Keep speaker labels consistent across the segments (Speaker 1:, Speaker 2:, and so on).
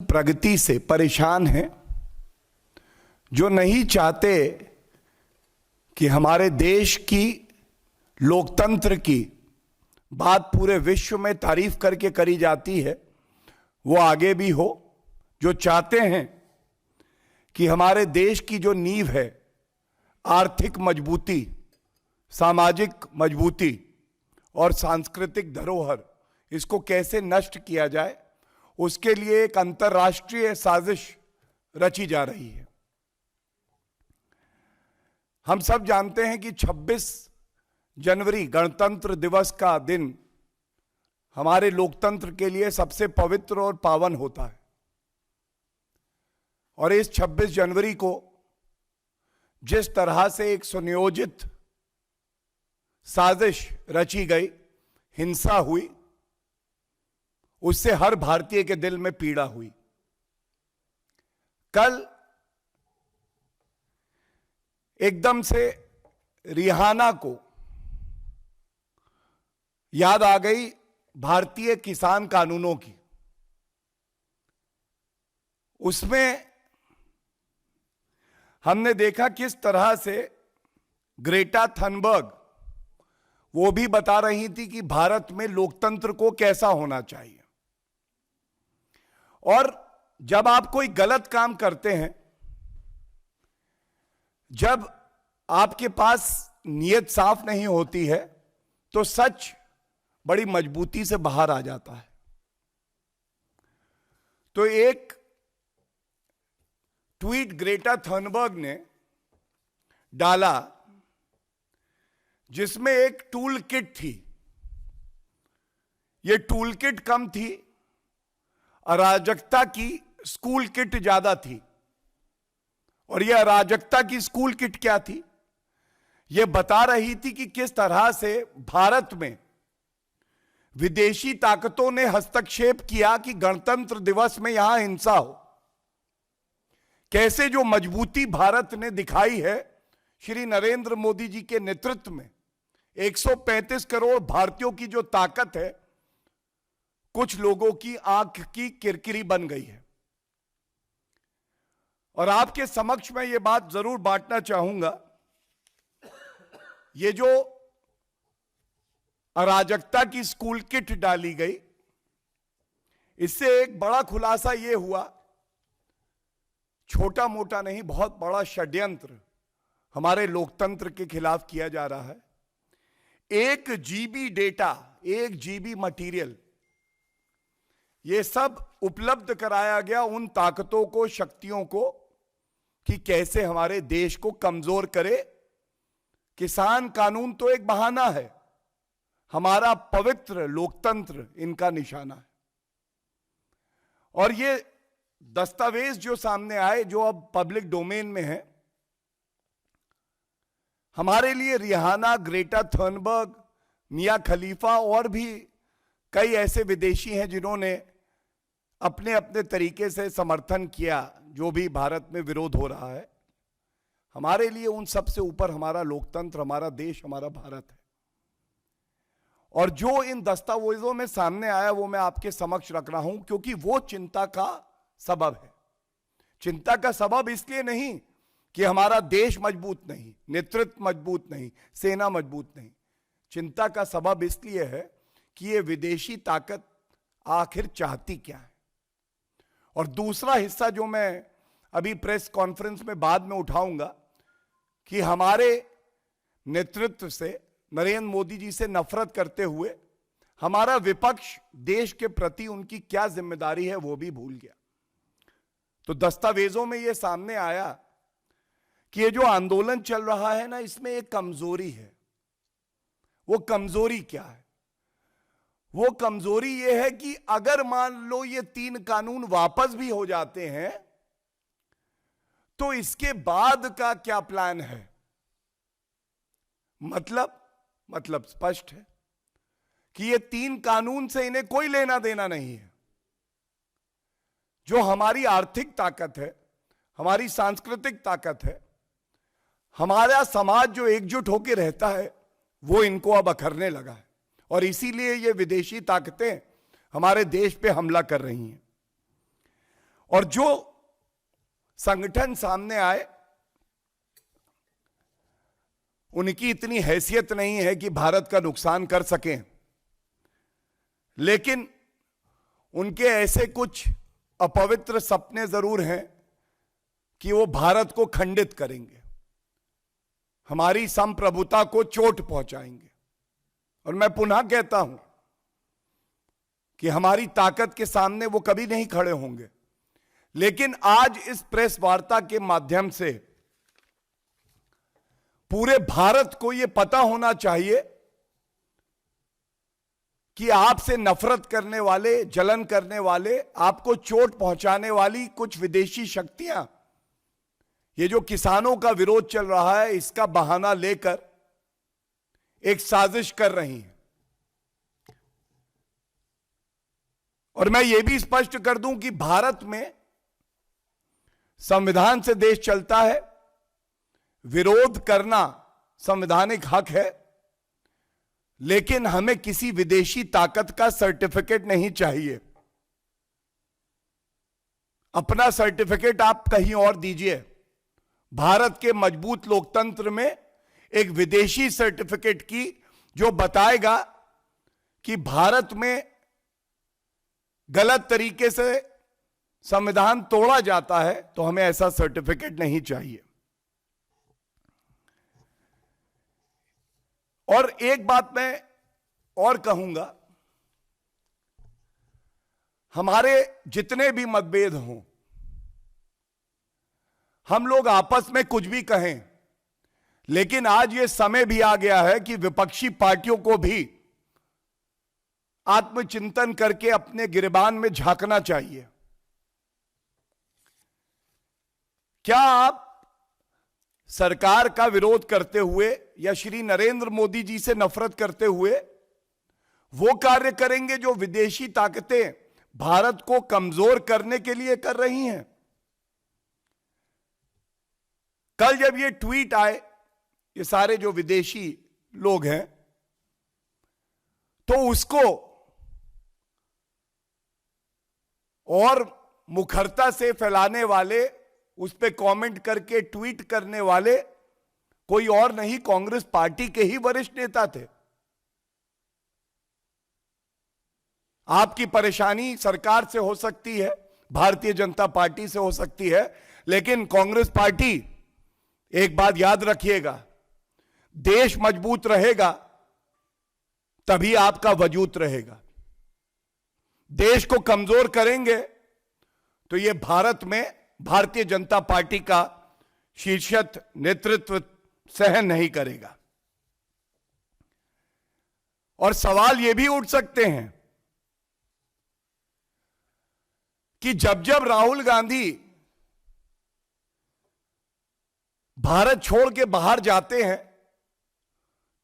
Speaker 1: प्रगति से परेशान हैं, जो नहीं चाहते कि हमारे देश की लोकतंत्र की बात पूरे विश्व में तारीफ करके करी जाती है वो आगे भी हो, जो चाहते हैं कि हमारे देश की जो नींव है, आर्थिक मजबूती, सामाजिक मजबूती और सांस्कृतिक धरोहर, इसको कैसे नष्ट किया जाए, उसके लिए एक अंतर्राष्ट्रीय साजिश रची जा रही है। हम सब जानते हैं कि 26 जनवरी गणतंत्र दिवस का दिन हमारे लोकतंत्र के लिए सबसे पवित्र और पावन होता है। और इस 26 जनवरी को जिस तरह से एक सुनियोजित साजिश रची गई, हिंसा हुई, उससे हर भारतीय के दिल में पीड़ा हुई। कल एकदम से रिहाना को याद आ गई भारतीय किसान कानूनों की। उसमें हमने देखा किस तरह से ग्रेटा थनबर्ग वो भी बता रही थी कि भारत में लोकतंत्र को कैसा होना चाहिए। और जब आप कोई गलत काम करते हैं, जब आपके पास नीयत साफ नहीं होती है, तो सच बड़ी मजबूती से बाहर आ जाता है। तो एक ट्वीट ग्रेटा थनबर्ग ने डाला जिसमें एक टूल किट थी। यह टूल किट कम थी, अराजकता की स्कूल किट ज्यादा थी। और यह अराजकता की स्कूल किट क्या थी? यह बता रही थी कि किस तरह से भारत में विदेशी ताकतों ने हस्तक्षेप किया कि गणतंत्र दिवस में यहां हिंसा हो। कैसे जो मजबूती भारत ने दिखाई है श्री नरेंद्र मोदी जी के नेतृत्व में, 135 करोड़ भारतीयों की जो ताकत है, कुछ लोगों की आंख की किरकिरी बन गई है। और आपके समक्ष मैं ये बात जरूर बांटना चाहूंगा, ये जो अराजकता की स्कूल किट डाली गई, इससे एक बड़ा खुलासा यह हुआ, छोटा मोटा नहीं, बहुत बड़ा षड्यंत्र हमारे लोकतंत्र के खिलाफ किया जा रहा है। 1 GB डेटा, 1 GB मटेरियल, यह सब उपलब्ध कराया गया उन ताकतों को, शक्तियों को, कि कैसे हमारे देश को कमजोर करे। किसान कानून तो एक बहाना है, हमारा पवित्र लोकतंत्र इनका निशाना है। और ये दस्तावेज जो सामने आए, जो अब पब्लिक डोमेन में है, हमारे लिए रिहाना, ग्रेटा थनबर्ग, मियां खलीफा और भी कई ऐसे विदेशी हैं जिन्होंने अपने अपने तरीके से समर्थन किया जो भी भारत में विरोध हो रहा है। हमारे लिए उन सबसे ऊपर हमारा लोकतंत्र, हमारा देश, हमारा भारत है। और जो इन दस्तावेजों में सामने आया वो मैं आपके समक्ष रख रहा हूं, क्योंकि वो चिंता का सबब है। चिंता का सबब इसलिए नहीं कि हमारा देश मजबूत नहीं, नेतृत्व मजबूत नहीं, सेना मजबूत नहीं। चिंता का सबब इसलिए है कि ये विदेशी ताकत आखिर चाहती क्या है। और दूसरा हिस्सा जो मैं अभी प्रेस कॉन्फ्रेंस में बाद में उठाऊंगा, कि हमारे नेतृत्व से, नरेंद्र मोदी जी से नफरत करते हुए हमारा विपक्ष देश के प्रति उनकी क्या जिम्मेदारी है वो भी भूल गया। तो दस्तावेजों में यह सामने आया कि ये जो आंदोलन चल रहा है ना, इसमें एक कमजोरी है। वो कमजोरी क्या है? वो कमजोरी ये है कि अगर मान लो ये 3 कानून वापस भी हो जाते हैं, तो इसके बाद का क्या प्लान है? मतलब स्पष्ट है कि ये 3 कानून से इन्हें कोई लेना देना नहीं है। जो हमारी आर्थिक ताकत है, हमारी सांस्कृतिक ताकत है, हमारा समाज जो एकजुट होकर रहता है, वो इनको अब अखरने लगा है। और इसीलिए ये विदेशी ताकतें हमारे देश पे हमला कर रही हैं। और जो संगठन सामने आए उनकी इतनी हैसियत नहीं है कि भारत का नुकसान कर सकें, लेकिन उनके ऐसे कुछ अपवित्र सपने जरूर हैं कि वो भारत को खंडित करेंगे, हमारी संप्रभुता को चोट पहुंचाएंगे। और मैं पुनः कहता हूं कि हमारी ताकत के सामने वो कभी नहीं खड़े होंगे, लेकिन आज इस प्रेस वार्ता के माध्यम से पूरे भारत को यह पता होना चाहिए कि आपसे नफरत करने वाले, जलन करने वाले, आपको चोट पहुंचाने वाली कुछ विदेशी शक्तियां ये जो किसानों का विरोध चल रहा है इसका बहाना लेकर एक साजिश कर रही हैं। और मैं ये भी स्पष्ट कर दूं कि भारत में संविधान से देश चलता है, विरोध करना संवैधानिक हक है, लेकिन हमें किसी विदेशी ताकत का सर्टिफिकेट नहीं चाहिए। अपना सर्टिफिकेट आप कहीं और दीजिए। भारत के मजबूत लोकतंत्र में एक विदेशी सर्टिफिकेट की जो बताएगा कि भारत में गलत तरीके से संविधान तोड़ा जाता है, तो हमें ऐसा सर्टिफिकेट नहीं चाहिए। और एक बात मैं और कहूंगा, हमारे जितने भी मतभेद हों, हम लोग आपस में कुछ भी कहें, लेकिन आज ये समय भी आ गया है कि विपक्षी पार्टियों को भी आत्मचिंतन करके अपने गिरबान में झांकना चाहिए। क्या आप सरकार का विरोध करते हुए या श्री नरेंद्र मोदी जी से नफरत करते हुए वो कार्य करेंगे जो विदेशी ताकतें भारत को कमजोर करने के लिए कर रही हैं? कल जब ये ट्वीट आए, ये सारे जो विदेशी लोग हैं, तो उसको और मुखरता से फैलाने वाले, उस पे कमेंट करके ट्वीट करने वाले कोई और नहीं, कांग्रेस पार्टी के ही वरिष्ठ नेता थे। आपकी परेशानी सरकार से हो सकती है, भारतीय जनता पार्टी से हो सकती है, लेकिन कांग्रेस पार्टी, एक बात याद रखिएगा, देश मजबूत रहेगा तभी आपका वजूद रहेगा। देश को कमजोर करेंगे तो यह भारत में भारतीय जनता पार्टी का शीर्षस्थ नेतृत्व सहन नहीं करेगा। और सवाल यह भी उठ सकते हैं कि जब जब राहुल गांधी भारत छोड़ के बाहर जाते हैं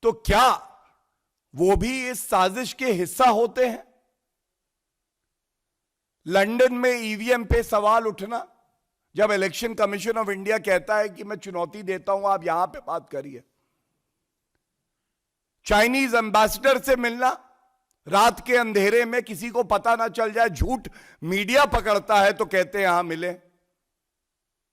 Speaker 1: तो क्या वो भी इस साजिश के हिस्सा होते हैं? लंदन में ईवीएम पे सवाल उठना, जब इलेक्शन कमीशन ऑफ इंडिया कहता है कि मैं चुनौती देता हूं, आप यहां पे बात करिए। चाइनीज एम्बेसडर से मिलना, रात के अंधेरे में किसी को पता ना चल जाए, झूठ मीडिया पकड़ता है तो कहते हैं यहां मिले।